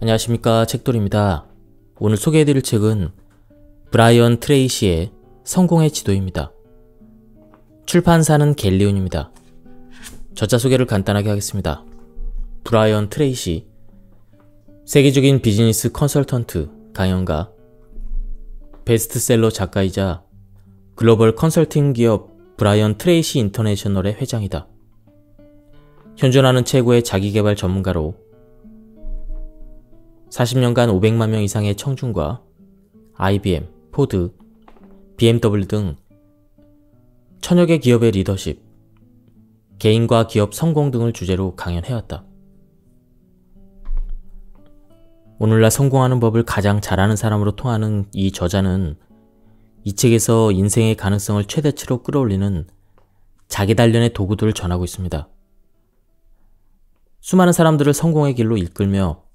안녕하십니까, 책돌입니다. 오늘 소개해드릴 책은 브라이언 트레이시의 성공의 지도입니다. 출판사는 갤리온입니다. 저자 소개를 간단하게 하겠습니다. 브라이언 트레이시, 세계적인 비즈니스 컨설턴트, 강연가, 베스트셀러 작가이자 글로벌 컨설팅 기업 브라이언 트레이시 인터내셔널의 회장이다. 현존하는 최고의 자기개발 전문가로 40년간 500만 명 이상의 청중과 IBM, 포드, BMW 등 천여 개 기업의 리더십, 개인과 기업 성공 등을 주제로 강연해왔다. 오늘날 성공하는 법을 가장 잘하는 사람으로 통하는 이 저자는 이 책에서 인생의 가능성을 최대치로 끌어올리는 자기 단련의 도구들을 전하고 있습니다. 수많은 사람들을 성공의 길로 이끌며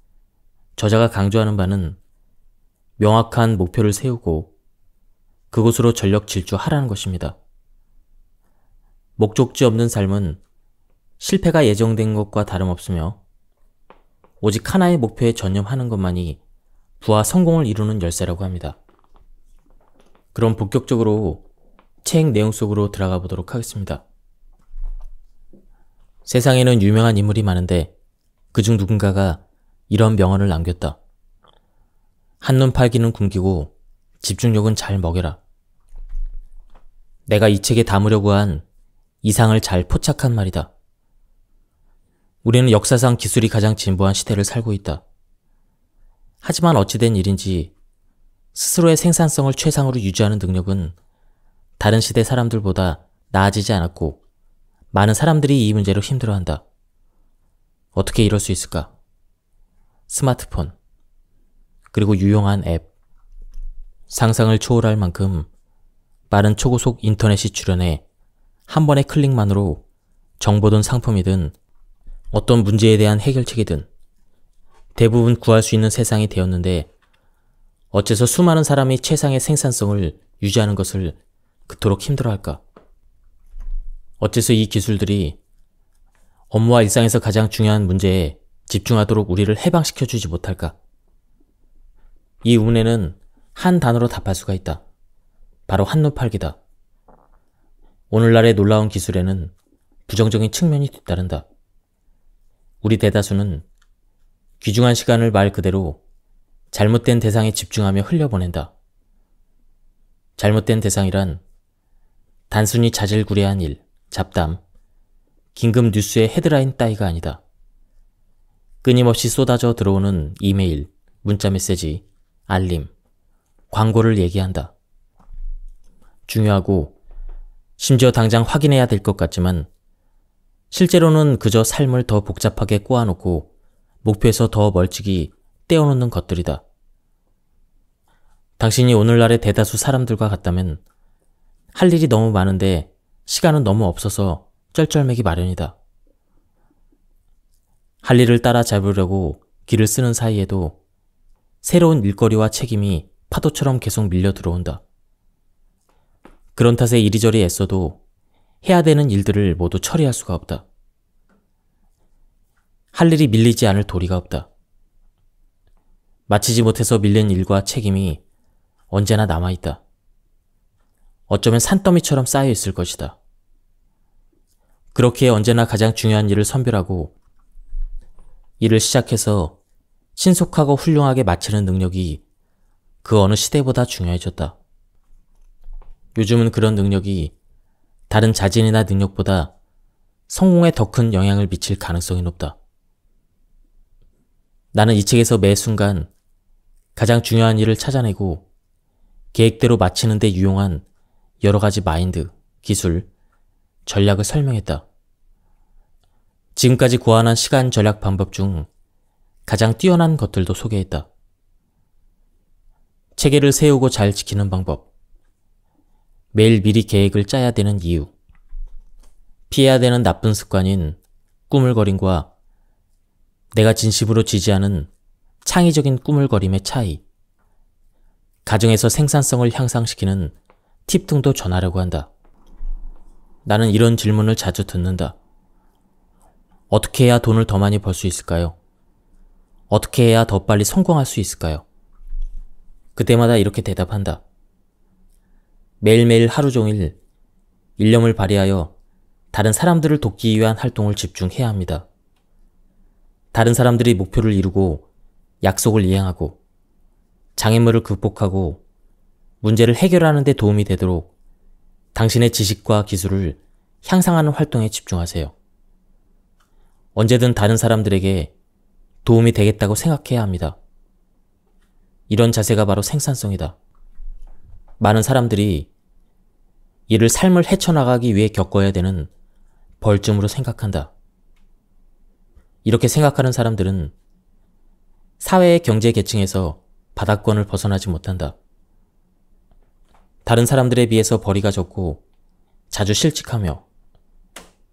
저자가 강조하는 바는 명확한 목표를 세우고 그곳으로 전력 질주하라는 것입니다. 목적지 없는 삶은 실패가 예정된 것과 다름없으며 오직 하나의 목표에 전념하는 것만이 부와 성공을 이루는 열쇠라고 합니다. 그럼 본격적으로 책 내용 속으로 들어가 보도록 하겠습니다. 세상에는 유명한 인물이 많은데 그중 누군가가 이런 명언을 남겼다. 한눈 팔기는 굶기고 집중력은 잘 먹여라. 내가 이 책에 담으려고 한 이상을 잘 포착한 말이다. 우리는 역사상 기술이 가장 진보한 시대를 살고 있다. 하지만 어찌된 일인지 스스로의 생산성을 최상으로 유지하는 능력은 다른 시대 사람들보다 나아지지 않았고 많은 사람들이 이 문제로 힘들어한다. 어떻게 이럴 수 있을까? 스마트폰, 그리고 유용한 앱, 상상을 초월할 만큼 빠른 초고속 인터넷이 출현해 한 번의 클릭만으로 정보든 상품이든 어떤 문제에 대한 해결책이든 대부분 구할 수 있는 세상이 되었는데 어째서 수많은 사람이 최상의 생산성을 유지하는 것을 그토록 힘들어할까? 어째서 이 기술들이 업무와 일상에서 가장 중요한 문제에 집중하도록 우리를 해방시켜주지 못할까? 이 의문에는 한 단어로 답할 수가 있다. 바로 한눈 팔기다. 오늘날의 놀라운 기술에는 부정적인 측면이 뒤따른다. 우리 대다수는 귀중한 시간을 말 그대로 잘못된 대상에 집중하며 흘려보낸다. 잘못된 대상이란 단순히 자질구레한 일, 잡담, 긴급 뉴스의 헤드라인 따위가 아니다. 끊임없이 쏟아져 들어오는 이메일, 문자메시지, 알림, 광고를 얘기한다. 중요하고 심지어 당장 확인해야 될 것 같지만 실제로는 그저 삶을 더 복잡하게 꼬아놓고 목표에서 더 멀찍이 떼어놓는 것들이다. 당신이 오늘날의 대다수 사람들과 같다면 할 일이 너무 많은데 시간은 너무 없어서 쩔쩔매기 마련이다. 할 일을 따라잡으려고 길을 쓰는 사이에도 새로운 일거리와 책임이 파도처럼 계속 밀려 들어온다. 그런 탓에 이리저리 애써도 해야 되는 일들을 모두 처리할 수가 없다. 할 일이 밀리지 않을 도리가 없다. 마치지 못해서 밀린 일과 책임이 언제나 남아있다. 어쩌면 산더미처럼 쌓여 있을 것이다. 그렇기에 언제나 가장 중요한 일을 선별하고 일을 시작해서 신속하고 훌륭하게 마치는 능력이 그 어느 시대보다 중요해졌다. 요즘은 그런 능력이 다른 자질이나 능력보다 성공에 더 큰 영향을 미칠 가능성이 높다. 나는 이 책에서 매 순간 가장 중요한 일을 찾아내고 계획대로 마치는 데 유용한 여러 가지 마인드, 기술, 전략을 설명했다. 지금까지 고안한 시간 전략 방법 중 가장 뛰어난 것들도 소개했다. 체계를 세우고 잘 지키는 방법, 매일 미리 계획을 짜야 되는 이유, 피해야 되는 나쁜 습관인 꾸물거림과 내가 진심으로 지지하는 창의적인 꾸물거림의 차이, 가정에서 생산성을 향상시키는 팁 등도 전하려고 한다. 나는 이런 질문을 자주 듣는다. 어떻게 해야 돈을 더 많이 벌 수 있을까요? 어떻게 해야 더 빨리 성공할 수 있을까요? 그때마다 이렇게 대답한다. 매일매일 하루 종일 일념을 발휘하여 다른 사람들을 돕기 위한 활동을 집중해야 합니다. 다른 사람들이 목표를 이루고 약속을 이행하고 장애물을 극복하고 문제를 해결하는 데 도움이 되도록 당신의 지식과 기술을 향상하는 활동에 집중하세요. 언제든 다른 사람들에게 도움이 되겠다고 생각해야 합니다. 이런 자세가 바로 생산성이다. 많은 사람들이 이를 삶을 헤쳐나가기 위해 겪어야 되는 벌점으로 생각한다. 이렇게 생각하는 사람들은 사회의 경제 계층에서 바닥권을 벗어나지 못한다. 다른 사람들에 비해서 벌이가 적고 자주 실직하며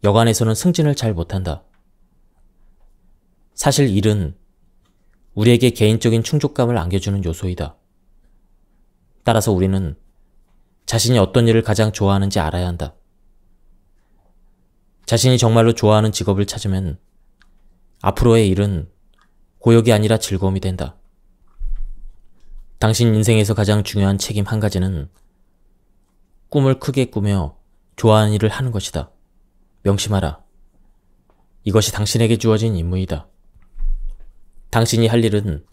여간에서는 승진을 잘 못한다. 사실 일은 우리에게 개인적인 충족감을 안겨주는 요소이다. 따라서 우리는 자신이 어떤 일을 가장 좋아하는지 알아야 한다. 자신이 정말로 좋아하는 직업을 찾으면 앞으로의 일은 고역이 아니라 즐거움이 된다. 당신 인생에서 가장 중요한 책임 한 가지는 꿈을 크게 꾸며 좋아하는 일을 하는 것이다. 명심하라. 이것이 당신에게 주어진 임무이다. 당신이 할 일은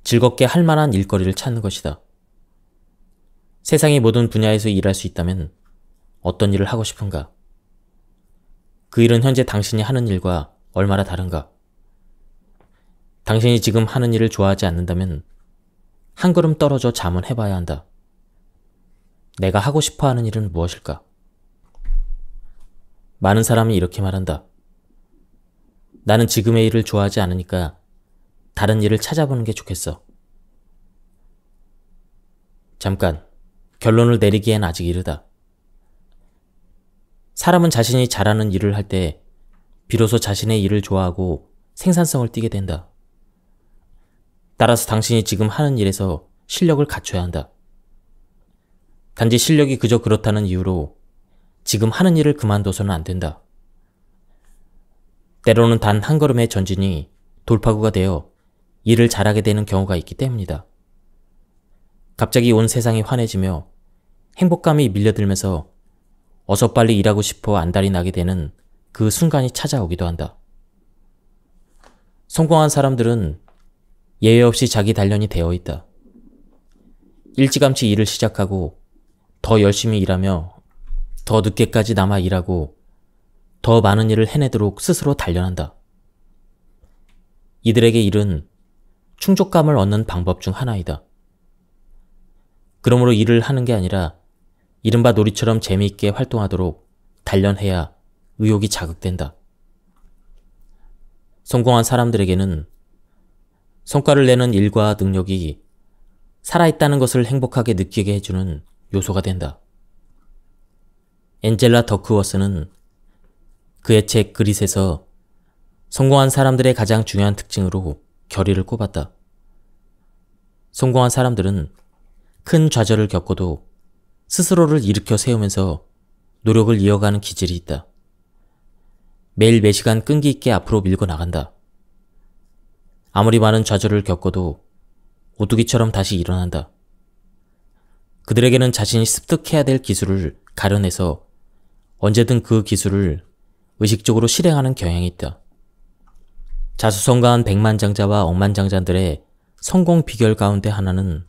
즐겁게 할 만한 일거리를 찾는 것이다. 세상의 모든 분야에서 일할 수 있다면 어떤 일을 하고 싶은가? 그 일은 현재 당신이 하는 일과 얼마나 다른가? 당신이 지금 하는 일을 좋아하지 않는다면 한 걸음 떨어져 자문해봐야 한다. 내가 하고 싶어 하는 일은 무엇일까? 많은 사람이 이렇게 말한다. 나는 지금의 일을 좋아하지 않으니까 다른 일을 찾아보는 게 좋겠어. 잠깐, 결론을 내리기엔 아직 이르다. 사람은 자신이 잘하는 일을 할 때 비로소 자신의 일을 좋아하고 생산성을 띠게 된다. 따라서 당신이 지금 하는 일에서 실력을 갖춰야 한다. 단지 실력이 그저 그렇다는 이유로 지금 하는 일을 그만둬서는 안 된다. 때로는 단 한 걸음의 전진이 돌파구가 되어 일을 잘하게 되는 경우가 있기 때문이다. 갑자기 온 세상이 환해지며 행복감이 밀려들면서 어서 빨리 일하고 싶어 안달이 나게 되는 그 순간이 찾아오기도 한다. 성공한 사람들은 예외 없이 자기 단련이 되어 있다. 일찌감치 일을 시작하고 더 열심히 일하며 더 늦게까지 남아 일하고 더 많은 일을 해내도록 스스로 단련한다. 이들에게 일은 충족감을 얻는 방법 중 하나이다. 그러므로 일을 하는 게 아니라 이른바 놀이처럼 재미있게 활동하도록 단련해야 의욕이 자극된다. 성공한 사람들에게는 성과를 내는 일과 능력이 살아있다는 것을 행복하게 느끼게 해주는 요소가 된다. 엔젤라 더크워스는 그의 책 그릿에서 성공한 사람들의 가장 중요한 특징으로 결의를 꼽았다. 성공한 사람들은 큰 좌절을 겪어도 스스로를 일으켜 세우면서 노력을 이어가는 기질이 있다. 매일 매시간 끈기 있게 앞으로 밀고 나간다. 아무리 많은 좌절을 겪어도 오두기처럼 다시 일어난다. 그들에게는 자신이 습득해야 될 기술을 가려내서 언제든 그 기술을 의식적으로 실행하는 경향이 있다. 자수성가한 백만장자와 억만장자들의 성공 비결 가운데 하나는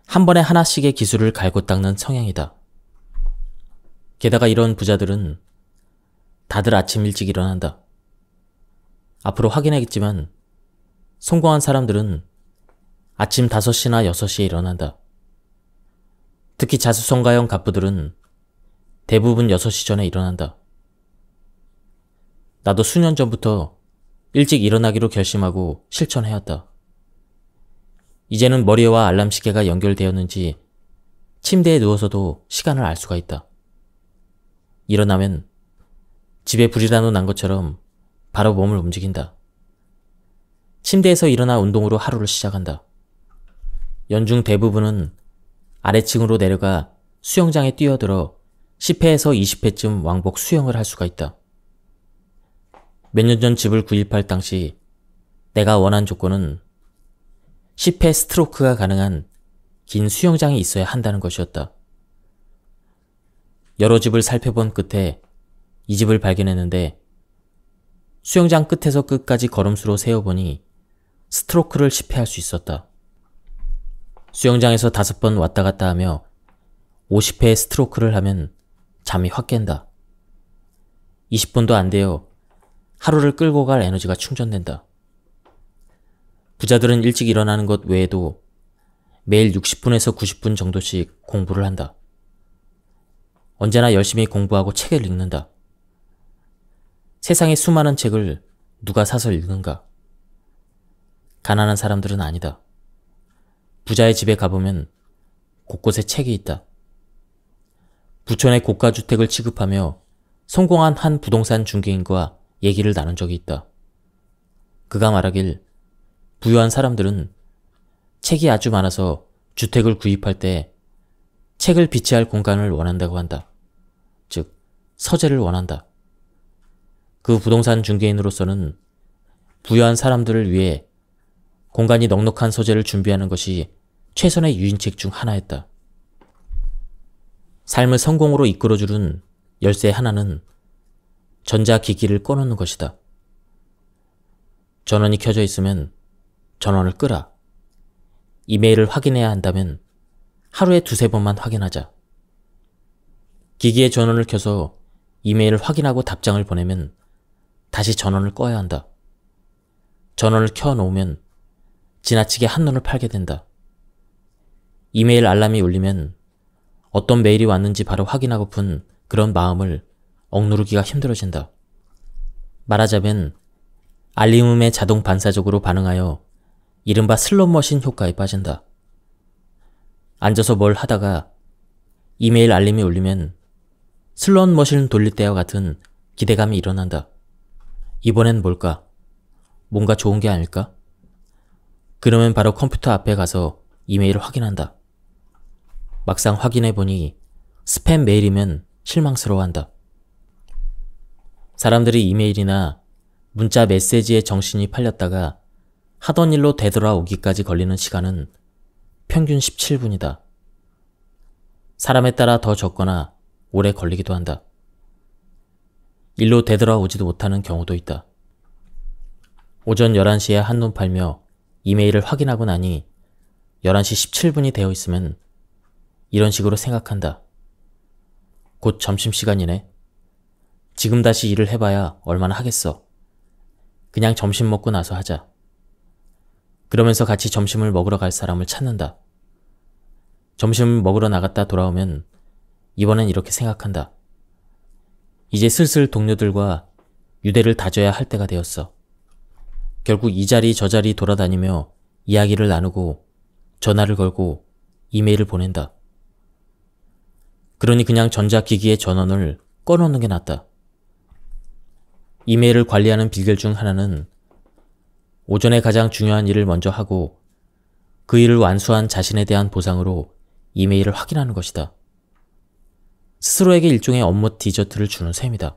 한 번에 하나씩의 기술을 갈고 닦는 성향이다. 게다가 이런 부자들은 다들 아침 일찍 일어난다. 앞으로 확인하겠지만 성공한 사람들은 아침 5시나 6시에 일어난다. 특히 자수성가형 갑부들은 대부분 6시 전에 일어난다. 나도 수년 전부터 일찍 일어나기로 결심하고 실천해왔다. 이제는 머리와 알람 시계가 연결되었는지 침대에 누워서도 시간을 알 수가 있다. 일어나면 집에 불이라도 난 것처럼 바로 몸을 움직인다. 침대에서 일어나 운동으로 하루를 시작한다. 연중 대부분은 아래층으로 내려가 수영장에 뛰어들어 10회에서 20회쯤 왕복 수영을 할 수가 있다. 몇 년 전 집을 구입할 당시 내가 원한 조건은 10회 스트로크가 가능한 긴 수영장이 있어야 한다는 것이었다. 여러 집을 살펴본 끝에 이 집을 발견했는데 수영장 끝에서 끝까지 걸음수로 세어보니 스트로크를 10회 할 수 있었다. 수영장에서 5번 왔다 갔다 하며 50회의 스트로크를 하면 잠이 확 깬다. 20분도 안 되어 하루를 끌고 갈 에너지가 충전된다. 부자들은 일찍 일어나는 것 외에도 매일 60분에서 90분 정도씩 공부를 한다. 언제나 열심히 공부하고 책을 읽는다. 세상에 수많은 책을 누가 사서 읽는가? 가난한 사람들은 아니다. 부자의 집에 가보면 곳곳에 책이 있다. 부촌의 고가주택을 취급하며 성공한 한 부동산 중개인과 얘기를 나눈 적이 있다. 그가 말하길 부유한 사람들은 책이 아주 많아서 주택을 구입할 때 책을 비치할 공간을 원한다고 한다. 즉, 서재를 원한다. 그 부동산 중개인으로서는 부유한 사람들을 위해 공간이 넉넉한 서재를 준비하는 것이 최선의 유인책 중 하나였다. 삶을 성공으로 이끌어주는 열쇠 하나는 전자기기를 꺼놓는 것이다. 전원이 켜져 있으면 전원을 끄라. 이메일을 확인해야 한다면 하루에 2~3번만 확인하자. 기기의 전원을 켜서 이메일을 확인하고 답장을 보내면 다시 전원을 꺼야 한다. 전원을 켜놓으면 지나치게 한눈을 팔게 된다. 이메일 알람이 울리면 어떤 메일이 왔는지 바로 확인하고픈 그런 마음을 억누르기가 힘들어진다. 말하자면 알림음에 자동 반사적으로 반응하여 이른바 슬롯머신 효과에 빠진다. 앉아서 뭘 하다가 이메일 알림이 울리면 슬롯머신 돌릴 때와 같은 기대감이 일어난다. 이번엔 뭘까? 뭔가 좋은 게 아닐까? 그러면 바로 컴퓨터 앞에 가서 이메일을 확인한다. 막상 확인해보니 스팸 메일이면 실망스러워한다. 사람들이 이메일이나 문자 메시지에 정신이 팔렸다가 하던 일로 되돌아오기까지 걸리는 시간은 평균 17분이다. 사람에 따라 더 적거나 오래 걸리기도 한다. 일로 되돌아오지도 못하는 경우도 있다. 오전 11시에 한눈 팔며 이메일을 확인하고 나니 11시 17분이 되어 있으면 이런 식으로 생각한다. 곧 점심시간이네. 지금 다시 일을 해봐야 얼마나 하겠어. 그냥 점심 먹고 나서 하자. 그러면서 같이 점심을 먹으러 갈 사람을 찾는다. 점심을 먹으러 나갔다 돌아오면 이번엔 이렇게 생각한다. 이제 슬슬 동료들과 유대를 다져야 할 때가 되었어. 결국 이 자리 저 자리 돌아다니며 이야기를 나누고 전화를 걸고 이메일을 보낸다. 그러니 그냥 전자기기의 전원을 꺼놓는 게 낫다. 이메일을 관리하는 비결 중 하나는 오전에 가장 중요한 일을 먼저 하고 그 일을 완수한 자신에 대한 보상으로 이메일을 확인하는 것이다. 스스로에게 일종의 업무 디저트를 주는 셈이다.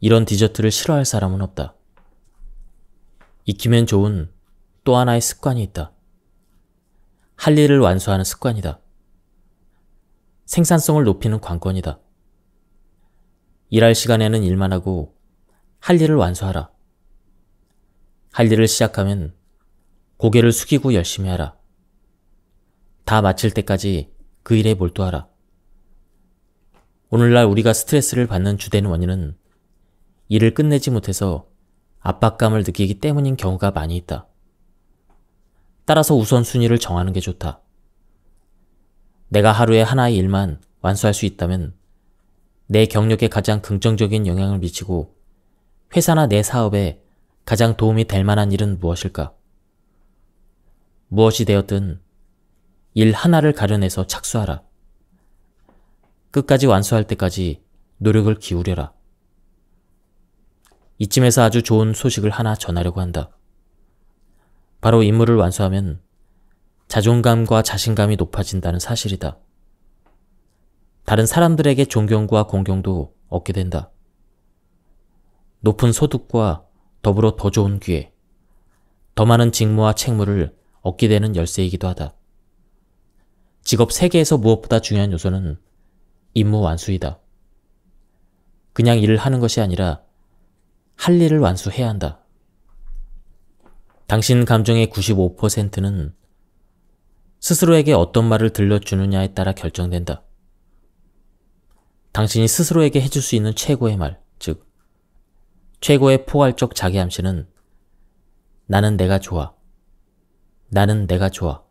이런 디저트를 싫어할 사람은 없다. 익히면 좋은 또 하나의 습관이 있다. 할 일을 완수하는 습관이다. 생산성을 높이는 관건이다. 일할 시간에는 일만 하고 할 일을 완수하라. 할 일을 시작하면 고개를 숙이고 열심히 하라. 다 마칠 때까지 그 일에 몰두하라. 오늘날 우리가 스트레스를 받는 주된 원인은 일을 끝내지 못해서 압박감을 느끼기 때문인 경우가 많이 있다. 따라서 우선순위를 정하는 게 좋다. 내가 하루에 하나의 일만 완수할 수 있다면 내 경력에 가장 긍정적인 영향을 미치고 회사나 내 사업에 가장 도움이 될 만한 일은 무엇일까? 무엇이 되었든 일 하나를 가려내서 착수하라. 끝까지 완수할 때까지 노력을 기울여라. 이쯤에서 아주 좋은 소식을 하나 전하려고 한다. 바로 임무를 완수하면 자존감과 자신감이 높아진다는 사실이다. 다른 사람들에게 존경과 공경도 얻게 된다. 높은 소득과 더불어 더 좋은 기회, 더 많은 직무와 책무를 얻게 되는 열쇠이기도 하다. 직업 세계에서 무엇보다 중요한 요소는 임무 완수이다. 그냥 일을 하는 것이 아니라 할 일을 완수해야 한다. 당신 감정의 95%는 스스로에게 어떤 말을 들려주느냐에 따라 결정된다. 당신이 스스로에게 해줄 수 있는 최고의 말, 즉 최고의 포괄적 자기암시는 나는 내가 좋아. 나는 내가 좋아.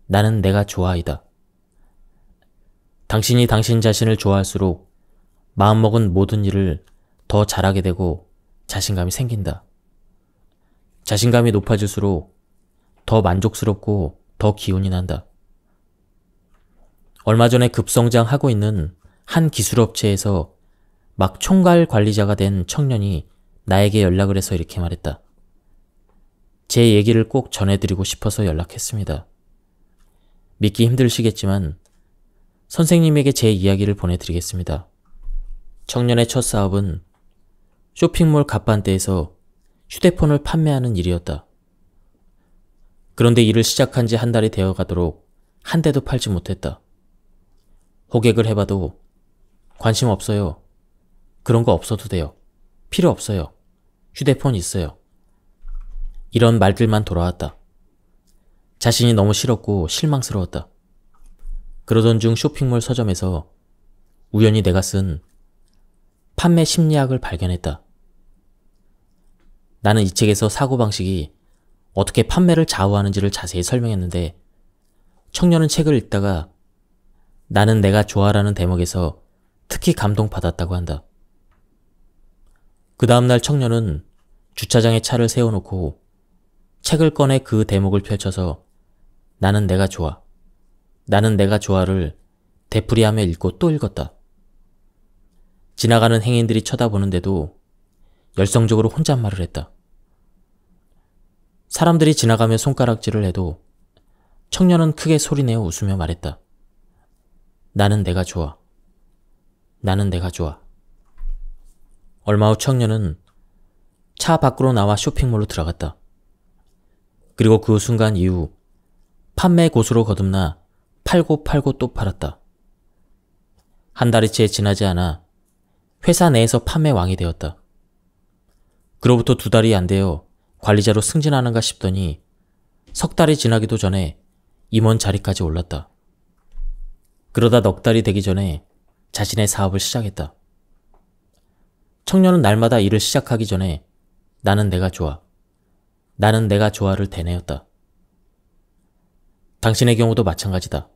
나는 내가 좋아이다. 당신이 당신 자신을 좋아할수록 마음먹은 모든 일을 더 잘하게 되고 자신감이 생긴다. 자신감이 높아질수록 더 만족스럽고 더 기운이 난다. 얼마 전에 급성장하고 있는 한 기술업체에서 막 총괄 관리자가 된 청년이 나에게 연락을 해서 이렇게 말했다. 제 얘기를 꼭 전해드리고 싶어서 연락했습니다. 믿기 힘드시겠지만 선생님에게 제 이야기를 보내드리겠습니다. 청년의 첫 사업은 쇼핑몰 갑판대에서 휴대폰을 판매하는 일이었다. 그런데 일을 시작한 지 한 달이 되어 가도록 한 대도 팔지 못했다. 호객을 해봐도 관심 없어요. 그런 거 없어도 돼요. 필요 없어요. 휴대폰 있어요. 이런 말들만 돌아왔다. 자신이 너무 싫었고 실망스러웠다. 그러던 중 쇼핑몰 서점에서 우연히 내가 쓴 판매 심리학을 발견했다. 나는 이 책에서 사고방식이 어떻게 판매를 좌우하는지를 자세히 설명했는데 청년은 책을 읽다가 나는 내가 좋아라는 대목에서 특히 감동받았다고 한다. 그 다음날 청년은 주차장에 차를 세워놓고 책을 꺼내 그 대목을 펼쳐서 나는 내가 좋아. 나는 내가 좋아를 되풀이하며 읽고 또 읽었다. 지나가는 행인들이 쳐다보는데도 열성적으로 혼잣말을 했다. 사람들이 지나가며 손가락질을 해도 청년은 크게 소리내어 웃으며 말했다. 나는 내가 좋아. 나는 내가 좋아. 얼마 후 청년은 차 밖으로 나와 쇼핑몰로 들어갔다. 그리고 그 순간 이후 판매 고수로 거듭나 팔고 또 팔았다. 한 달이 채 지나지 않아 회사 내에서 판매 왕이 되었다. 그로부터 2달이 안 되어 관리자로 승진하는가 싶더니 석 달이 지나기도 전에 임원 자리까지 올랐다. 그러다 넉 달이 되기 전에 자신의 사업을 시작했다. 청년은 날마다 일을 시작하기 전에 나는 내가 좋아. 나는 내가 좋아를 되뇌었다. 당신의 경우도 마찬가지다.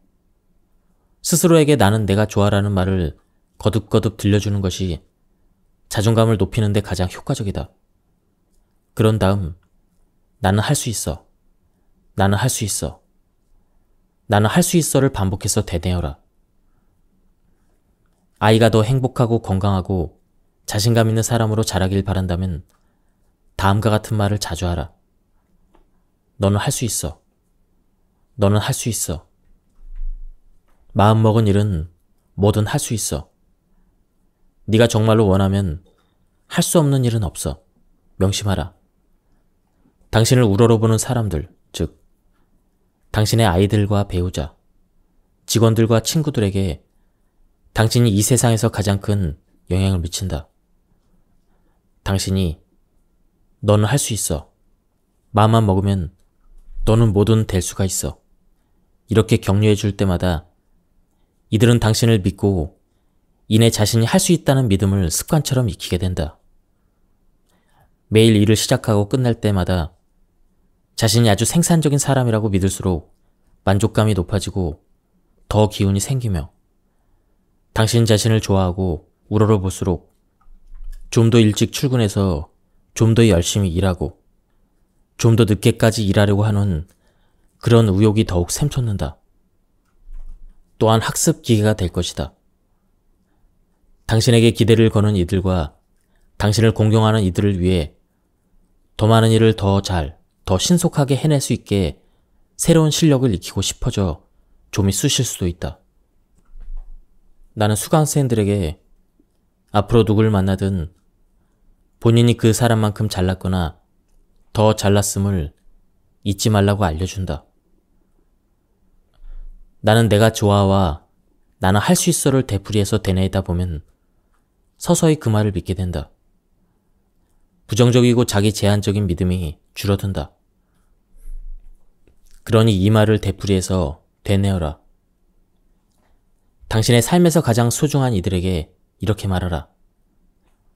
스스로에게 나는 내가 좋아라는 말을 거듭거듭 들려주는 것이 자존감을 높이는 데 가장 효과적이다. 그런 다음 나는 할 수 있어. 나는 할 수 있어. 나는 할 수 있어를 반복해서 되뇌어라. 아이가 더 행복하고 건강하고 자신감 있는 사람으로 자라길 바란다면 다음과 같은 말을 자주 하라. 너는 할 수 있어. 너는 할 수 있어. 마음먹은 일은 뭐든 할 수 있어. 네가 정말로 원하면 할 수 없는 일은 없어. 명심하라. 당신을 우러러보는 사람들, 즉 당신의 아이들과 배우자, 직원들과 친구들에게 당신이 이 세상에서 가장 큰 영향을 미친다. 당신이 너는 할 수 있어. 마음만 먹으면 너는 뭐든 될 수가 있어. 이렇게 격려해 줄 때마다 이들은 당신을 믿고 이내 자신이 할 수 있다는 믿음을 습관처럼 익히게 된다. 매일 일을 시작하고 끝날 때마다 자신이 아주 생산적인 사람이라고 믿을수록 만족감이 높아지고 더 기운이 생기며 당신 자신을 좋아하고 우러러볼수록 좀 더 일찍 출근해서 좀 더 열심히 일하고 좀 더 늦게까지 일하려고 하는 그런 의욕이 더욱 샘솟는다. 또한 학습 기계가 될 것이다. 당신에게 기대를 거는 이들과 당신을 공경하는 이들을 위해 더 많은 일을 더 신속하게 해낼 수 있게 새로운 실력을 익히고 싶어져 좀이 쑤실 수도 있다. 나는 수강생들에게 앞으로 누굴 만나든 본인이 그 사람만큼 잘났거나 더 잘났음을 잊지 말라고 알려준다. 나는 내가 좋아와 나는 할 수 있어를 되풀이해서 되뇌이다 보면 서서히 그 말을 믿게 된다. 부정적이고 자기 제한적인 믿음이 줄어든다. 그러니 이 말을 되풀이해서 되뇌어라. 당신의 삶에서 가장 소중한 이들에게 이렇게 말하라.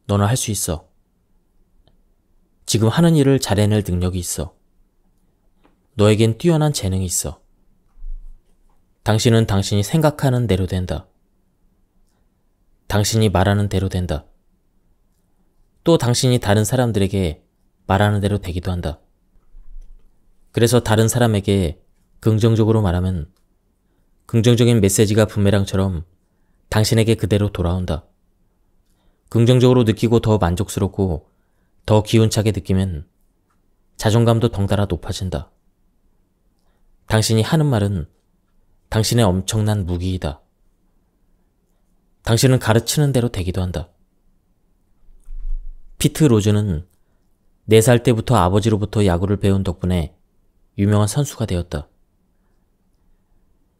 너는 할 수 있어. 지금 하는 일을 잘해낼 능력이 있어. 너에겐 뛰어난 재능이 있어. 당신은 당신이 생각하는 대로 된다. 당신이 말하는 대로 된다. 또 당신이 다른 사람들에게 말하는 대로 되기도 한다. 그래서 다른 사람에게 긍정적으로 말하면 긍정적인 메시지가 부메랑처럼 당신에게 그대로 돌아온다. 긍정적으로 느끼고 더 만족스럽고 더 기운차게 느끼면 자존감도 덩달아 높아진다. 당신이 하는 말은 당신의 엄청난 무기이다. 당신은 가르치는 대로 되기도 한다. 피트 로즈는 4살 때부터 아버지로부터 야구를 배운 덕분에 유명한 선수가 되었다.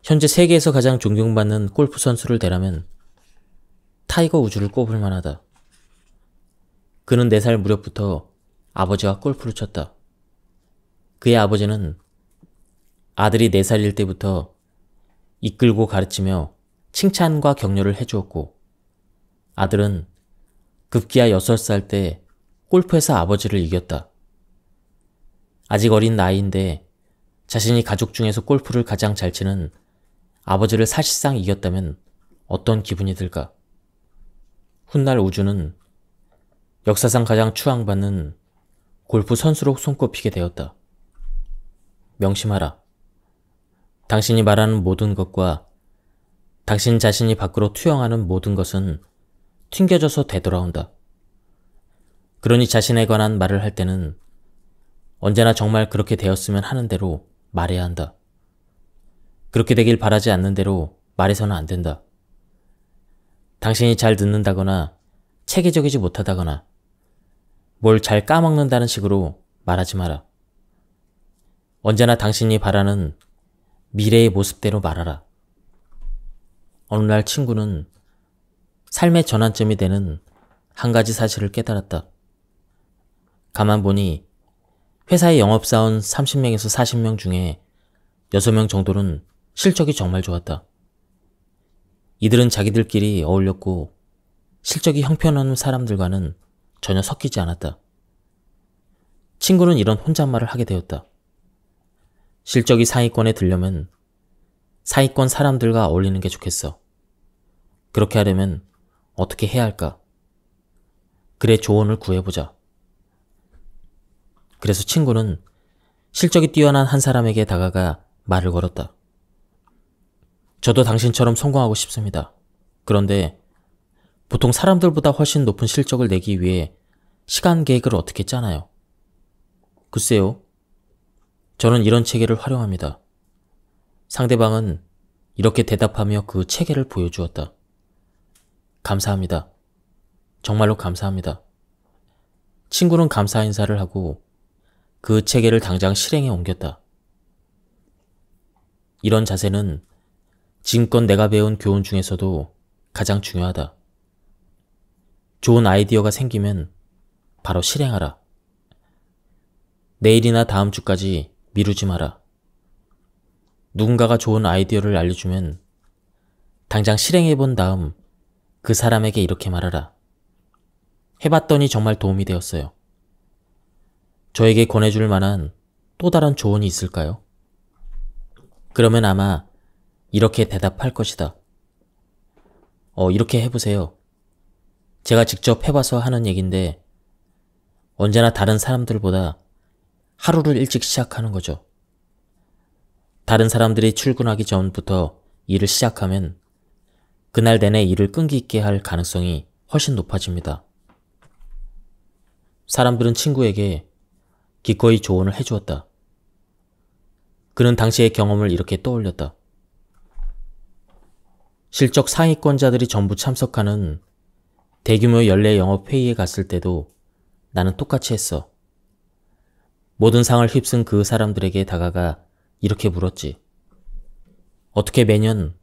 현재 세계에서 가장 존경받는 골프 선수를 대라면 타이거 우즈를 꼽을 만하다. 그는 4살 무렵부터 아버지와 골프를 쳤다. 그의 아버지는 아들이 4살일 때부터 이끌고 가르치며 칭찬과 격려를 해주었고, 아들은 급기야 6살 때 골프에서 아버지를 이겼다. 아직 어린 나이인데 자신이 가족 중에서 골프를 가장 잘 치는 아버지를 사실상 이겼다면 어떤 기분이 들까? 훗날 우주는 역사상 가장 추앙받는 골프 선수로 손꼽히게 되었다. 명심하라. 당신이 말하는 모든 것과 당신 자신이 밖으로 투영하는 모든 것은 튕겨져서 되돌아온다. 그러니 자신에 관한 말을 할 때는 언제나 정말 그렇게 되었으면 하는 대로 말해야 한다. 그렇게 되길 바라지 않는 대로 말해서는 안 된다. 당신이 잘 듣는다거나 체계적이지 못하다거나 뭘 잘 까먹는다는 식으로 말하지 마라. 언제나 당신이 바라는 미래의 모습대로 말하라. 어느 날 친구는 삶의 전환점이 되는 한 가지 사실을 깨달았다. 가만 보니 회사의 영업사원 30명에서 40명 중에 6명 정도는 실적이 정말 좋았다. 이들은 자기들끼리 어울렸고 실적이 형편없는 사람들과는 전혀 섞이지 않았다. 친구는 이런 혼잣말을 하게 되었다. 실적이 상위권에 들려면 상위권 사람들과 어울리는 게 좋겠어. 그렇게 하려면 어떻게 해야 할까? 그래, 조언을 구해보자. 그래서 친구는 실적이 뛰어난 한 사람에게 다가가 말을 걸었다. 저도 당신처럼 성공하고 싶습니다. 그런데 보통 사람들보다 훨씬 높은 실적을 내기 위해 시간 계획을 어떻게 짜나요? 글쎄요. 저는 이런 체계를 활용합니다. 상대방은 이렇게 대답하며 그 체계를 보여주었다. 감사합니다. 정말로 감사합니다. 친구는 감사 인사를 하고 그 체계를 당장 실행에 옮겼다. 이런 자세는 지금껏 내가 배운 교훈 중에서도 가장 중요하다. 좋은 아이디어가 생기면 바로 실행하라. 내일이나 다음 주까지 미루지 마라. 누군가가 좋은 아이디어를 알려주면 당장 실행해본 다음 그 사람에게 이렇게 말하라. 해봤더니 정말 도움이 되었어요. 저에게 권해줄 만한 또 다른 조언이 있을까요? 그러면 아마 이렇게 대답할 것이다. 이렇게 해보세요. 제가 직접 해봐서 하는 얘긴데 언제나 다른 사람들보다 하루를 일찍 시작하는 거죠. 다른 사람들이 출근하기 전부터 일을 시작하면 그날 내내 일을 끈기 있게 할 가능성이 훨씬 높아집니다. 사람들은 친구에게 기꺼이 조언을 해주었다. 그는 당시의 경험을 이렇게 떠올렸다. 실적 상위권자들이 전부 참석하는 대규모 연례 영업회의에 갔을 때도 나는 똑같이 했어. 모든 상을 휩쓴 그 사람들에게 다가가 이렇게 물었지. 어떻게 매년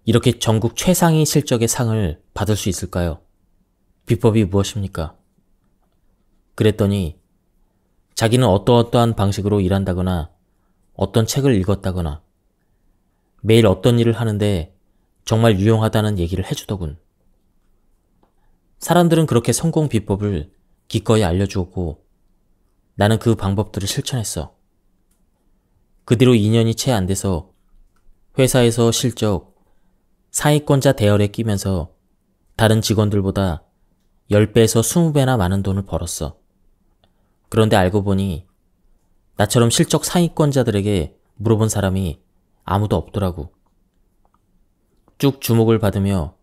이렇게 전국 최상위 실적의 상을 받을 수 있을까요? 비법이 무엇입니까? 그랬더니 자기는 어떠어떠한 방식으로 일한다거나 어떤 책을 읽었다거나 매일 어떤 일을 하는데 정말 유용하다는 얘기를 해주더군. 사람들은 그렇게 성공 비법을 기꺼이 알려주었고 나는 그 방법들을 실천했어. 그 뒤로 2년이 채 안 돼서 회사에서 실적 상위권자 대열에 끼면서 다른 직원들보다 10배에서 20배나 많은 돈을 벌었어. 그런데 알고 보니 나처럼 실적 상위권자들에게 물어본 사람이 아무도 없더라고. 쭉 주목을 받으며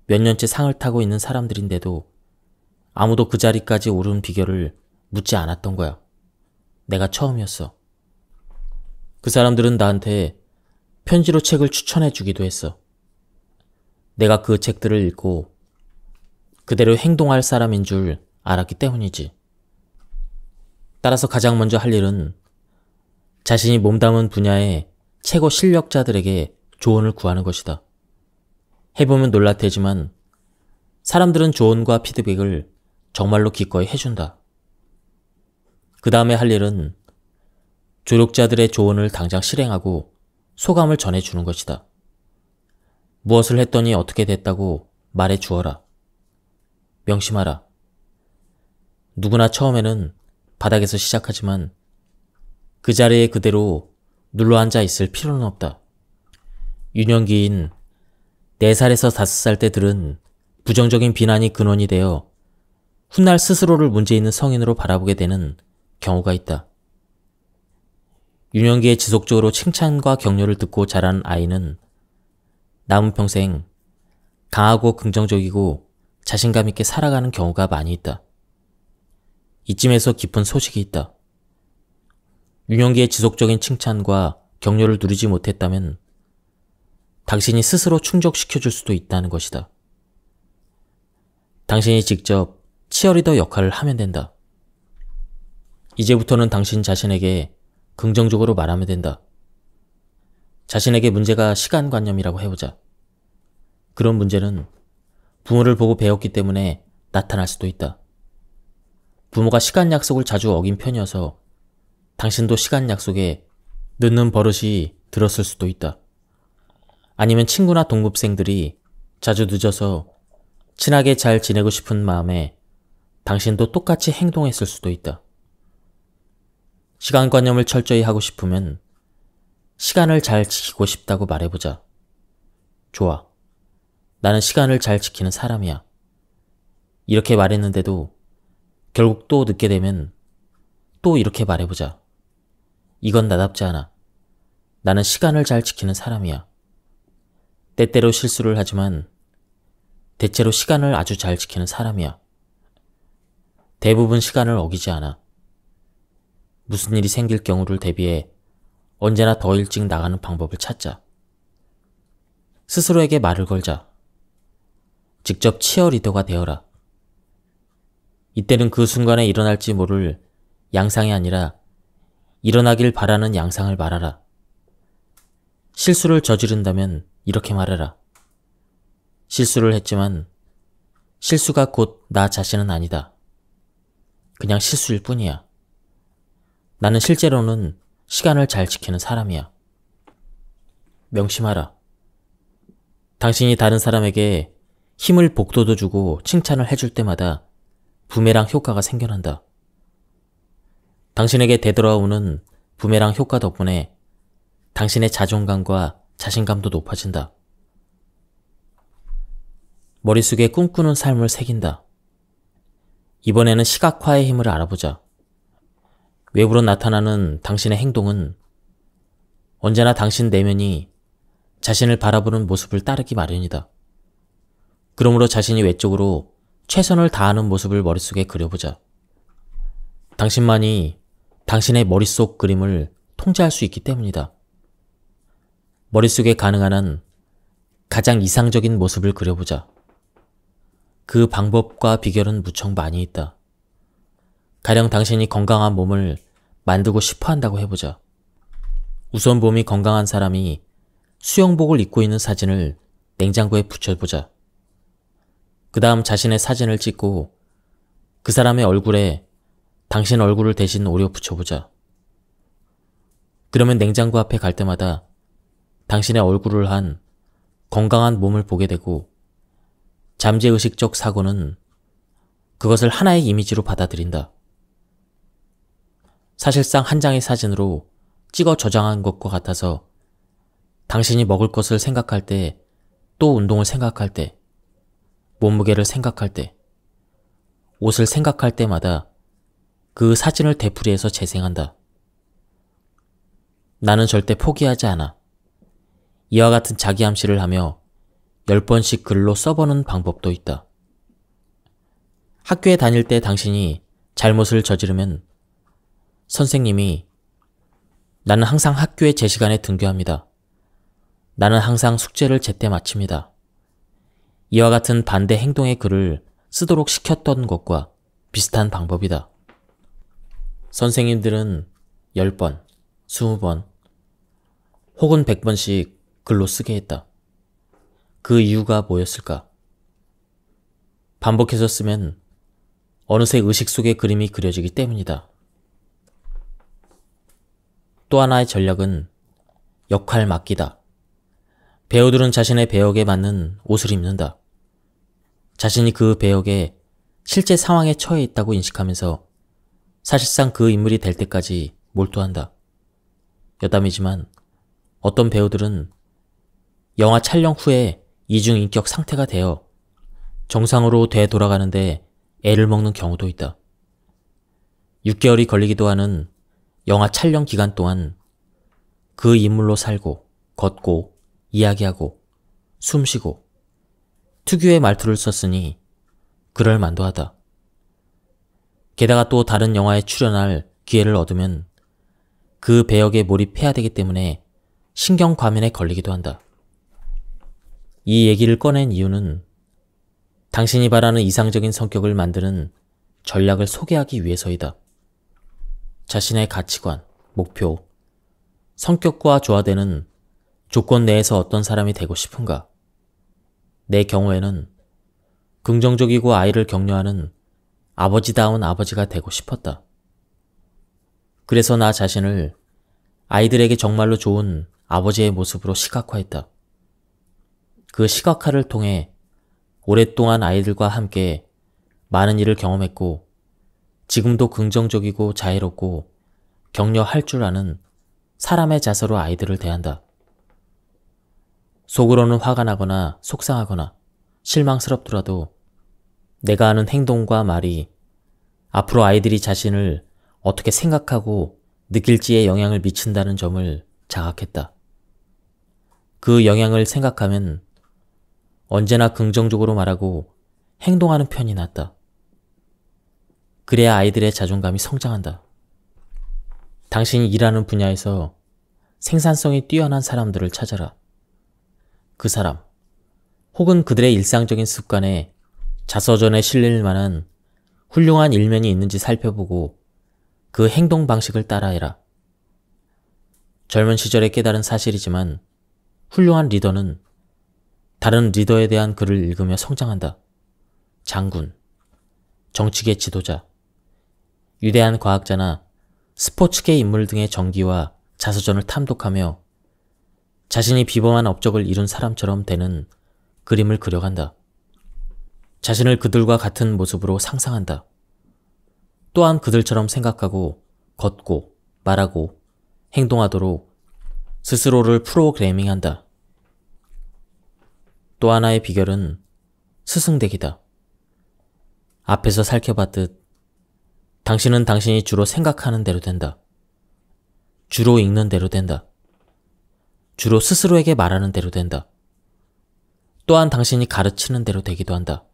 몇 년째 상을 타고 있는 사람들인데도 아무도 그 자리까지 오른 비결을 묻지 않았던 거야. 내가 처음이었어. 그 사람들은 나한테 편지로 책을 추천해 주기도 했어. 내가 그 책들을 읽고 그대로 행동할 사람인 줄 알았기 때문이지. 따라서 가장 먼저 할 일은 자신이 몸담은 분야의 최고 실력자들에게 조언을 구하는 것이다. 해보면 놀랄 테지만 사람들은 조언과 피드백을 정말로 기꺼이 해준다. 그 다음에 할 일은 조력자들의 조언을 당장 실행하고 소감을 전해주는 것이다. 무엇을 했더니 어떻게 됐다고 말해 주어라. 명심하라. 누구나 처음에는 바닥에서 시작하지만 그 자리에 그대로 눌러앉아 있을 필요는 없다. 유년기인 4살에서 5살 때 들은 부정적인 비난이 근원이 되어 훗날 스스로를 문제 있는 성인으로 바라보게 되는 경우가 있다. 유년기에 지속적으로 칭찬과 격려를 듣고 자란 아이는 남은 평생 강하고 긍정적이고 자신감 있게 살아가는 경우가 많이 있다. 이쯤에서 깊은 소식이 있다. 유년기에 지속적인 칭찬과 격려를 누리지 못했다면 당신이 스스로 충족시켜줄 수도 있다는 것이다. 당신이 직접 치어리더 역할을 하면 된다. 이제부터는 당신 자신에게 긍정적으로 말하면 된다. 자신에게 문제가 시간관념이라고 해보자. 그런 문제는 부모를 보고 배웠기 때문에 나타날 수도 있다. 부모가 시간 약속을 자주 어긴 편이어서 당신도 시간 약속에 늦는 버릇이 들었을 수도 있다. 아니면 친구나 동급생들이 자주 늦어서 친하게 잘 지내고 싶은 마음에 당신도 똑같이 행동했을 수도 있다. 시간관념을 철저히 하고 싶으면 시간을 잘 지키고 싶다고 말해보자. 좋아. 나는 시간을 잘 지키는 사람이야. 이렇게 말했는데도 결국 또 늦게 되면 또 이렇게 말해보자. 이건 나답지 않아. 나는 시간을 잘 지키는 사람이야. 때때로 실수를 하지만 대체로 시간을 아주 잘 지키는 사람이야. 대부분 시간을 어기지 않아. 무슨 일이 생길 경우를 대비해 언제나 더 일찍 나가는 방법을 찾자. 스스로에게 말을 걸자. 직접 치어리더가 되어라. 이때는 그 순간에 일어날지 모를 양상이 아니라 일어나길 바라는 양상을 말하라. 실수를 저지른다면 이렇게 말해라. 실수를 했지만 실수가 곧 나 자신은 아니다. 그냥 실수일 뿐이야. 나는 실제로는 시간을 잘 지키는 사람이야. 명심하라. 당신이 다른 사람에게 힘을 복돋아주고 칭찬을 해줄 때마다 부메랑 효과가 생겨난다. 당신에게 되돌아오는 부메랑 효과 덕분에 당신의 자존감과 자신감도 높아진다. 머릿속에 꿈꾸는 삶을 새긴다. 이번에는 시각화의 힘을 알아보자. 외부로 나타나는 당신의 행동은 언제나 당신 내면이 자신을 바라보는 모습을 따르기 마련이다. 그러므로 자신이 외적으로 최선을 다하는 모습을 머릿속에 그려보자. 당신만이 당신의 머릿속 그림을 통제할 수 있기 때문이다. 머릿속에 가능한 한 가장 이상적인 모습을 그려보자. 그 방법과 비결은 무척 많이 있다. 가령 당신이 건강한 몸을 만들고 싶어 한다고 해보자. 우선 몸이 건강한 사람이 수영복을 입고 있는 사진을 냉장고에 붙여보자. 그 다음 자신의 사진을 찍고 그 사람의 얼굴에 당신 얼굴을 대신 오려 붙여보자. 그러면 냉장고 앞에 갈 때마다 당신의 얼굴을 한 건강한 몸을 보게 되고 잠재의식적 사고는 그것을 하나의 이미지로 받아들인다. 사실상 한 장의 사진으로 찍어 저장한 것과 같아서 당신이 먹을 것을 생각할 때, 또 운동을 생각할 때, 몸무게를 생각할 때, 옷을 생각할 때마다 그 사진을 되풀이해서 재생한다. 나는 절대 포기하지 않아. 이와 같은 자기 암시를 하며 10번씩 글로 써보는 방법도 있다. 학교에 다닐 때 당신이 잘못을 저지르면 선생님이 나는 항상 학교에 제 시간에 등교합니다. 나는 항상 숙제를 제때 마칩니다. 이와 같은 반대 행동의 글을 쓰도록 시켰던 것과 비슷한 방법이다. 선생님들은 10번, 20번, 혹은 100번씩 글로 쓰게 했다. 그 이유가 뭐였을까? 반복해서 쓰면 어느새 의식 속의 그림이 그려지기 때문이다. 또 하나의 전략은 역할 맡기다. 배우들은 자신의 배역에 맞는 옷을 입는다. 자신이 그 배역에 실제 상황에 처해 있다고 인식하면서 사실상 그 인물이 될 때까지 몰두한다. 여담이지만 어떤 배우들은 영화 촬영 후에 이중인격 상태가 되어 정상으로 되돌아가는데 애를 먹는 경우도 있다. 6개월이 걸리기도 하는 영화 촬영 기간 동안 그 인물로 살고, 걷고, 이야기하고, 숨쉬고, 특유의 말투를 썼으니 그럴 만도 하다. 게다가 또 다른 영화에 출연할 기회를 얻으면 그 배역에 몰입해야 되기 때문에 신경 과민에 걸리기도 한다. 이 얘기를 꺼낸 이유는 당신이 바라는 이상적인 성격을 만드는 전략을 소개하기 위해서이다. 자신의 가치관, 목표, 성격과 조화되는 조건 내에서 어떤 사람이 되고 싶은가? 내 경우에는 긍정적이고 아이를 격려하는 아버지다운 아버지가 되고 싶었다. 그래서 나 자신을 아이들에게 정말로 좋은 아버지의 모습으로 시각화했다. 그 시각화를 통해 오랫동안 아이들과 함께 많은 일을 경험했고 지금도 긍정적이고 자애롭고 격려할 줄 아는 사람의 자세로 아이들을 대한다. 속으로는 화가 나거나 속상하거나 실망스럽더라도 내가 하는 행동과 말이 앞으로 아이들이 자신을 어떻게 생각하고 느낄지에 영향을 미친다는 점을 자각했다. 그 영향을 생각하면 언제나 긍정적으로 말하고 행동하는 편이 낫다. 그래야 아이들의 자존감이 성장한다. 당신이 일하는 분야에서 생산성이 뛰어난 사람들을 찾아라. 그 사람, 혹은 그들의 일상적인 습관에 자서전에 실릴 만한 훌륭한 일면이 있는지 살펴보고 그 행동 방식을 따라해라. 젊은 시절에 깨달은 사실이지만 훌륭한 리더는 다른 리더에 대한 글을 읽으며 성장한다. 장군, 정치계 지도자, 위대한 과학자나 스포츠계 인물 등의 전기와 자서전을 탐독하며 자신이 비범한 업적을 이룬 사람처럼 되는 그림을 그려간다. 자신을 그들과 같은 모습으로 상상한다. 또한 그들처럼 생각하고 걷고 말하고 행동하도록 스스로를 프로그래밍한다. 또 하나의 비결은 스승되기다. 앞에서 살펴봤듯 당신은 당신이 주로 생각하는 대로 된다. 주로 읽는 대로 된다. 주로 스스로에게 말하는 대로 된다. 또한 당신이 가르치는 대로 되기도 한다.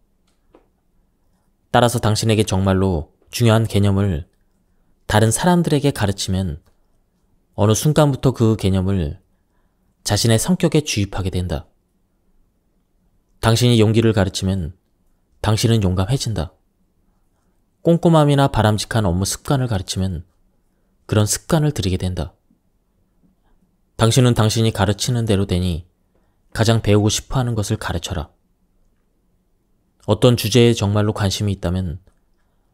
따라서 당신에게 정말로 중요한 개념을 다른 사람들에게 가르치면 어느 순간부터 그 개념을 자신의 성격에 주입하게 된다. 당신이 용기를 가르치면 당신은 용감해진다. 꼼꼼함이나 바람직한 업무 습관을 가르치면 그런 습관을 들이게 된다. 당신은 당신이 가르치는 대로 되니 가장 배우고 싶어 하는 것을 가르쳐라. 어떤 주제에 정말로 관심이 있다면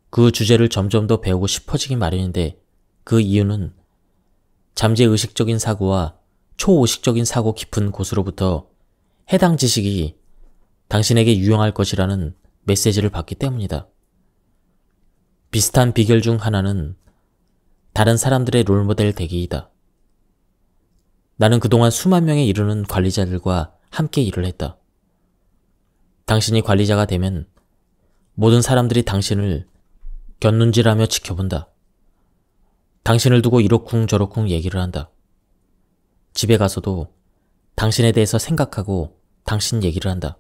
그 주제를 점점 더 배우고 싶어지기 마련인데, 그 이유는 잠재의식적인 사고와 초의식적인 사고 깊은 곳으로부터 해당 지식이 당신에게 유용할 것이라는 메시지를 받기 때문이다. 비슷한 비결 중 하나는 다른 사람들의 롤모델 되기이다. 나는 그동안 수만 명에 이르는 관리자들과 함께 일을 했다. 당신이 관리자가 되면 모든 사람들이 당신을 곁눈질하며 지켜본다. 당신을 두고 이러쿵 저러쿵 얘기를 한다. 집에 가서도 당신에 대해서 생각하고 당신 얘기를 한다.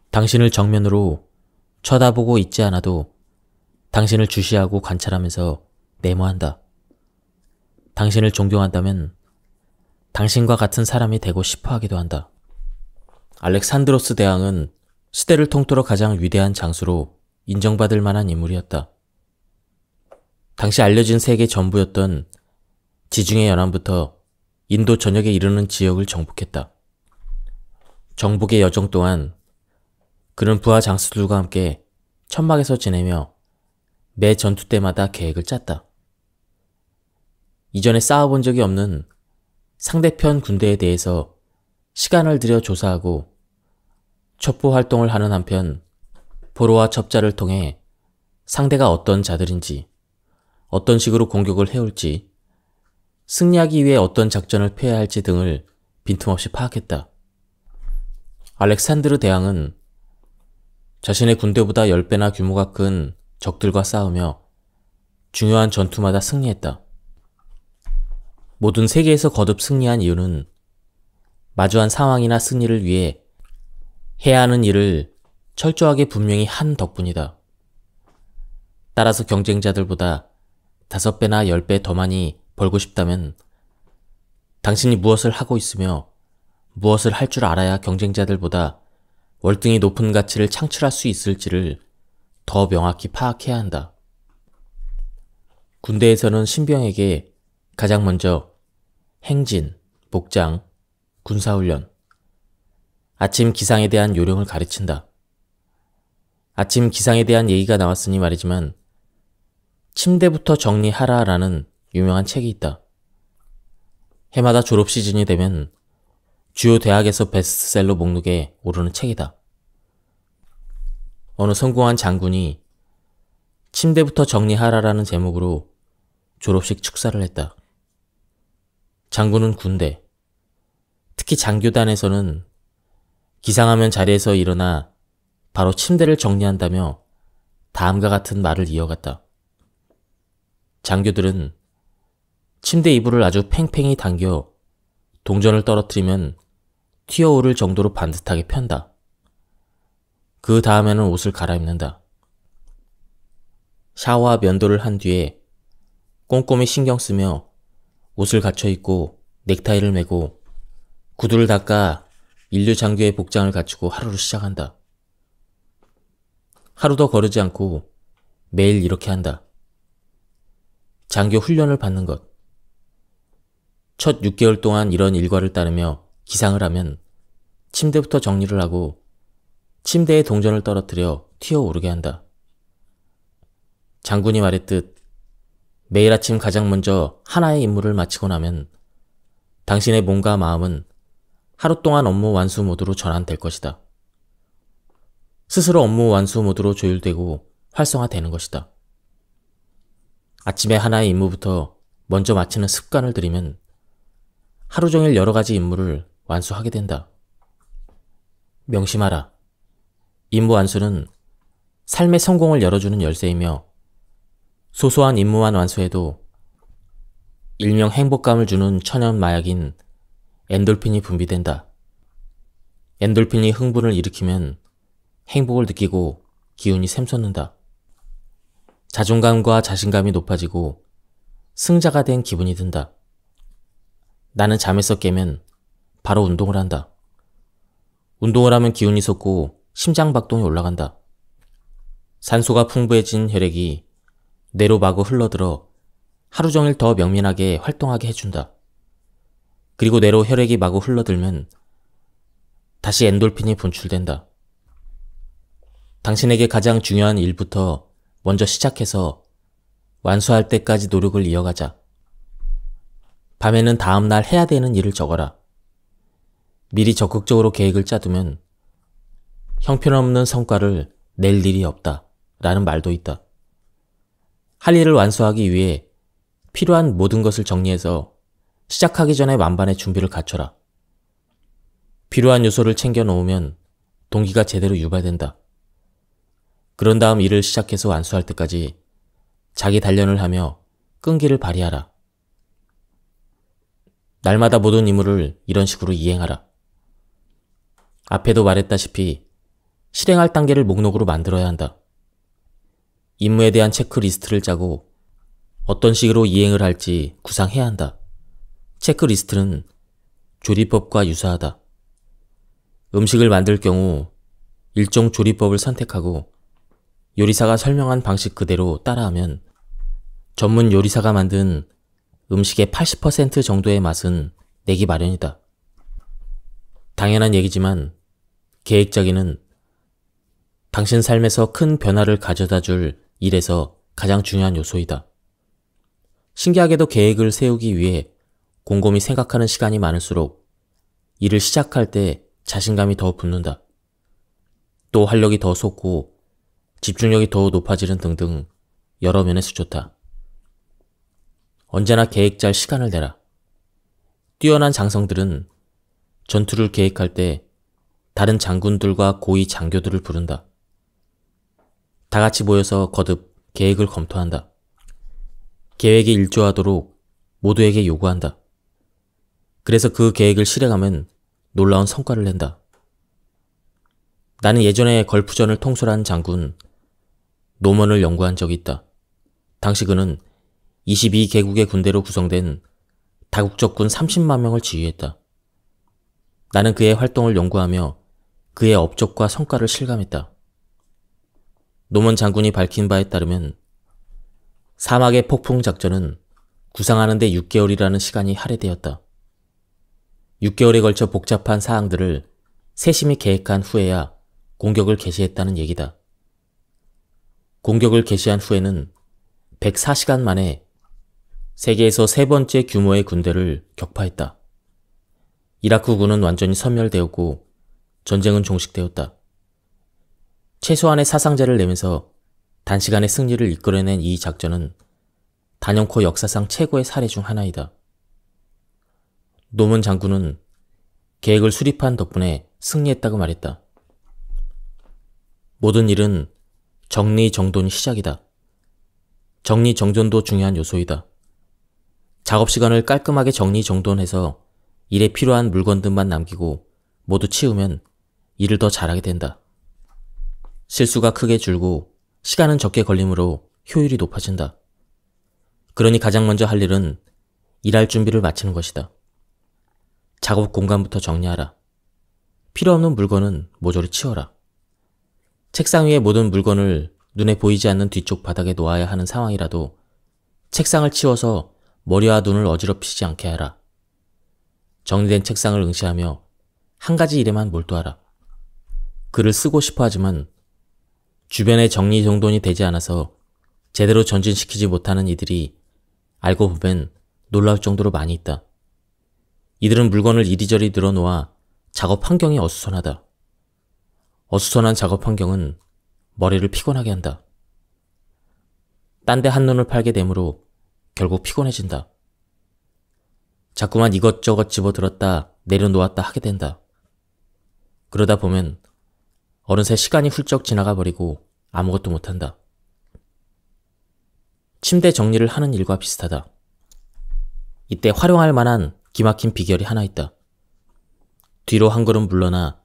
당신을 정면으로 쳐다보고 있지 않아도 당신을 주시하고 관찰하면서 메모한다. 당신을 존경한다면 당신과 같은 사람이 되고 싶어 하기도 한다. 알렉산드로스 대왕은 시대를 통틀어 가장 위대한 장수로 인정받을 만한 인물이었다. 당시 알려진 세계 전부였던 지중해 연안부터 인도 전역에 이르는 지역을 정복했다. 정복의 여정 동안 그는 부하 장수들과 함께 천막에서 지내며 매 전투 때마다 계획을 짰다. 이전에 싸워본 적이 없는 상대편 군대에 대해서 시간을 들여 조사하고 첩보 활동을 하는 한편 포로와 첩자를 통해 상대가 어떤 자들인지, 어떤 식으로 공격을 해올지, 승리하기 위해 어떤 작전을 펴야 할지 등을 빈틈없이 파악했다. 알렉산드르 대왕은 자신의 군대보다 10배나 규모가 큰 적들과 싸우며 중요한 전투마다 승리했다. 모든 세계에서 거듭 승리한 이유는 마주한 상황이나 승리를 위해 해야 하는 일을 철저하게 분명히 한 덕분이다. 따라서 경쟁자들보다 5배나 10배 더 많이 벌고 싶다면 당신이 무엇을 하고 있으며 무엇을 할 줄 알아야 경쟁자들보다 월등히 높은 가치를 창출할 수 있을지를 더 명확히 파악해야 한다. 군대에서는 신병에게 가장 먼저 행진, 복장, 군사훈련, 아침 기상에 대한 요령을 가르친다. 아침 기상에 대한 얘기가 나왔으니 말이지만 침대부터 정리하라라는 유명한 책이 있다. 해마다 졸업 시즌이 되면 주요 대학에서 베스트셀러 목록에 오르는 책이다. 어느 성공한 장군이 침대부터 정리하라라는 제목으로 졸업식 축사를 했다. 장군은 군대, 특히 장교단에서는 기상하면 자리에서 일어나 바로 침대를 정리한다며 다음과 같은 말을 이어갔다. 장교들은 침대 이불을 아주 팽팽히 당겨 동전을 떨어뜨리면 튀어오를 정도로 반듯하게 편다. 그 다음에는 옷을 갈아입는다. 샤워와 면도를 한 뒤에 꼼꼼히 신경 쓰며 옷을 갖춰 입고 넥타이를 매고 구두를 닦아 인류 장교의 복장을 갖추고 하루를 시작한다. 하루도 거르지 않고 매일 이렇게 한다. 장교 훈련을 받는 것. 첫 6개월 동안 이런 일과를 따르며 기상을 하면 침대부터 정리를 하고 침대에 동전을 떨어뜨려 튀어오르게 한다. 장군이 말했듯 매일 아침 가장 먼저 하나의 임무를 마치고 나면 당신의 몸과 마음은 하루 동안 업무 완수 모드로 전환될 것이다. 스스로 업무 완수 모드로 조율되고 활성화되는 것이다. 아침에 하나의 임무부터 먼저 마치는 습관을 들이면 하루 종일 여러 가지 임무를 완수하게 된다. 명심하라. 임무 완수는 삶의 성공을 열어주는 열쇠이며 소소한 임무만 완수해도 일명 행복감을 주는 천연 마약인 엔돌핀이 분비된다. 엔돌핀이 흥분을 일으키면 행복을 느끼고 기운이 샘솟는다. 자존감과 자신감이 높아지고 승자가 된 기분이 든다. 나는 잠에서 깨면 바로 운동을 한다. 운동을 하면 기운이 솟고 심장박동이 올라간다. 산소가 풍부해진 혈액이 뇌로 마구 흘러들어 하루 종일 더 명민하게 활동하게 해준다. 그리고 뇌로 혈액이 마구 흘러들면 다시 엔돌핀이 분출된다. 당신에게 가장 중요한 일부터 먼저 시작해서 완수할 때까지 노력을 이어가자. 밤에는 다음날 해야 되는 일을 적어라. 미리 적극적으로 계획을 짜두면 형편없는 성과를 낼 일이 없다 라는 말도 있다. 할 일을 완수하기 위해 필요한 모든 것을 정리해서 시작하기 전에 만반의 준비를 갖춰라. 필요한 요소를 챙겨 놓으면 동기가 제대로 유발된다. 그런 다음 일을 시작해서 완수할 때까지 자기 단련을 하며 끈기를 발휘하라. 날마다 모든 임무를 이런 식으로 이행하라. 앞에도 말했다시피 실행할 단계를 목록으로 만들어야 한다. 임무에 대한 체크리스트를 짜고 어떤 식으로 이행을 할지 구상해야 한다. 체크리스트는 조리법과 유사하다. 음식을 만들 경우 일종 조리법을 선택하고 요리사가 설명한 방식 그대로 따라하면 전문 요리사가 만든 음식의 80% 정도의 맛은 내기 마련이다. 당연한 얘기지만 계획 짜기는 당신 삶에서 큰 변화를 가져다 줄 일에서 가장 중요한 요소이다. 신기하게도 계획을 세우기 위해 곰곰이 생각하는 시간이 많을수록 일을 시작할 때 자신감이 더 붙는다. 또 활력이 더 솟고 집중력이 더 높아지는 등등 여러 면에서 좋다. 언제나 계획 짤 시간을 내라. 뛰어난 장성들은 전투를 계획할 때 다른 장군들과 고위 장교들을 부른다. 다 같이 모여서 거듭 계획을 검토한다. 계획에 일조하도록 모두에게 요구한다. 그래서 그 계획을 실행하면 놀라운 성과를 낸다. 나는 예전에 걸프전을 통솔한 장군 노먼을 연구한 적이 있다. 당시 그는 22개국의 군대로 구성된 다국적 군 30만 명을 지휘했다. 나는 그의 활동을 연구하며 그의 업적과 성과를 실감했다. 노먼 장군이 밝힌 바에 따르면 사막의 폭풍 작전은 구상하는 데 6개월이라는 시간이 할애되었다. 6개월에 걸쳐 복잡한 사항들을 세심히 계획한 후에야 공격을 개시했다는 얘기다. 공격을 개시한 후에는 104시간 만에 세계에서 세 번째 규모의 군대를 격파했다. 이라크군은 완전히 섬멸되었고 전쟁은 종식되었다. 최소한의 사상자를 내면서 단시간에 승리를 이끌어낸 이 작전은 단연코 역사상 최고의 사례 중 하나이다. 노먼 장군은 계획을 수립한 덕분에 승리했다고 말했다. 모든 일은 정리정돈이 시작이다. 정리정돈도 중요한 요소이다. 작업시간을 깔끔하게 정리정돈해서 일에 필요한 물건들만 남기고 모두 치우면 일을 더 잘하게 된다. 실수가 크게 줄고 시간은 적게 걸리므로 효율이 높아진다. 그러니 가장 먼저 할 일은 일할 준비를 마치는 것이다. 작업 공간부터 정리하라. 필요 없는 물건은 모조리 치워라. 책상 위에 모든 물건을 눈에 보이지 않는 뒤쪽 바닥에 놓아야 하는 상황이라도 책상을 치워서 머리와 눈을 어지럽히지 않게 하라. 정리된 책상을 응시하며 한 가지 일에만 몰두하라. 글을 쓰고 싶어 하지만 주변에 정리정돈이 되지 않아서 제대로 전진시키지 못하는 이들이 알고 보면 놀라울 정도로 많이 있다. 이들은 물건을 이리저리 늘어놓아 작업 환경이 어수선하다. 어수선한 작업 환경은 머리를 피곤하게 한다. 딴 데 한눈을 팔게 되므로 결국 피곤해진다. 자꾸만 이것저것 집어들었다 내려놓았다 하게 된다. 그러다 보면 어느새 시간이 훌쩍 지나가 버리고 아무것도 못한다. 침대 정리를 하는 일과 비슷하다. 이때 활용할 만한 기막힌 비결이 하나 있다. 뒤로 한 걸음 물러나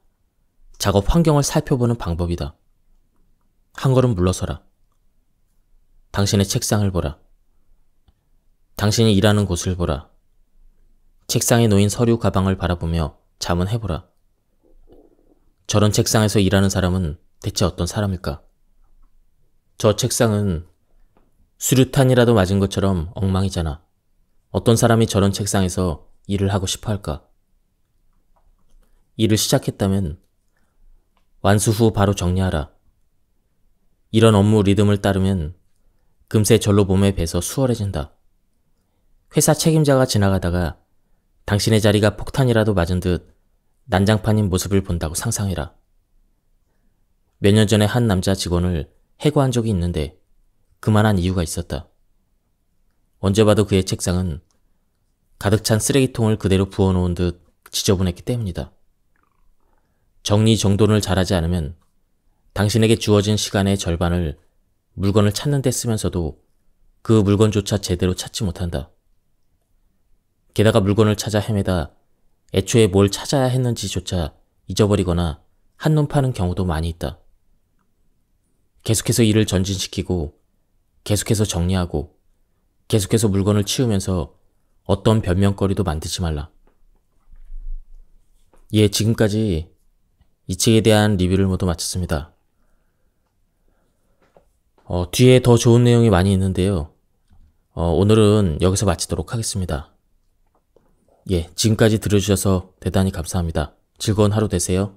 작업 환경을 살펴보는 방법이다. 한 걸음 물러서라. 당신의 책상을 보라. 당신이 일하는 곳을 보라. 책상에 놓인 서류 가방을 바라보며 자문해보라. 저런 책상에서 일하는 사람은 대체 어떤 사람일까? 저 책상은 수류탄이라도 맞은 것처럼 엉망이잖아. 어떤 사람이 저런 책상에서 일을 하고 싶어 할까? 일을 시작했다면 완수 후 바로 정리하라. 이런 업무 리듬을 따르면 금세 절로 몸에 배서 수월해진다. 회사 책임자가 지나가다가 당신의 자리가 폭탄이라도 맞은 듯 난장판인 모습을 본다고 상상해라. 몇 년 전에 한 남자 직원을 해고한 적이 있는데 그만한 이유가 있었다. 언제 봐도 그의 책상은 가득 찬 쓰레기통을 그대로 부어놓은 듯 지저분했기 때문이다. 정리정돈을 잘하지 않으면 당신에게 주어진 시간의 절반을 물건을 찾는 데 쓰면서도 그 물건조차 제대로 찾지 못한다. 게다가 물건을 찾아 헤매다 애초에 뭘 찾아야 했는지조차 잊어버리거나 한눈 파는 경우도 많이 있다. 계속해서 일을 전진시키고 계속해서 정리하고 계속해서 물건을 치우면서 어떤 변명거리도 만들지 말라. 예, 지금까지 이 책에 대한 리뷰를 모두 마쳤습니다. 뒤에 더 좋은 내용이 많이 있는데요. 오늘은 여기서 마치도록 하겠습니다. 예, 지금까지 들어주셔서 대단히 감사합니다. 즐거운 하루 되세요.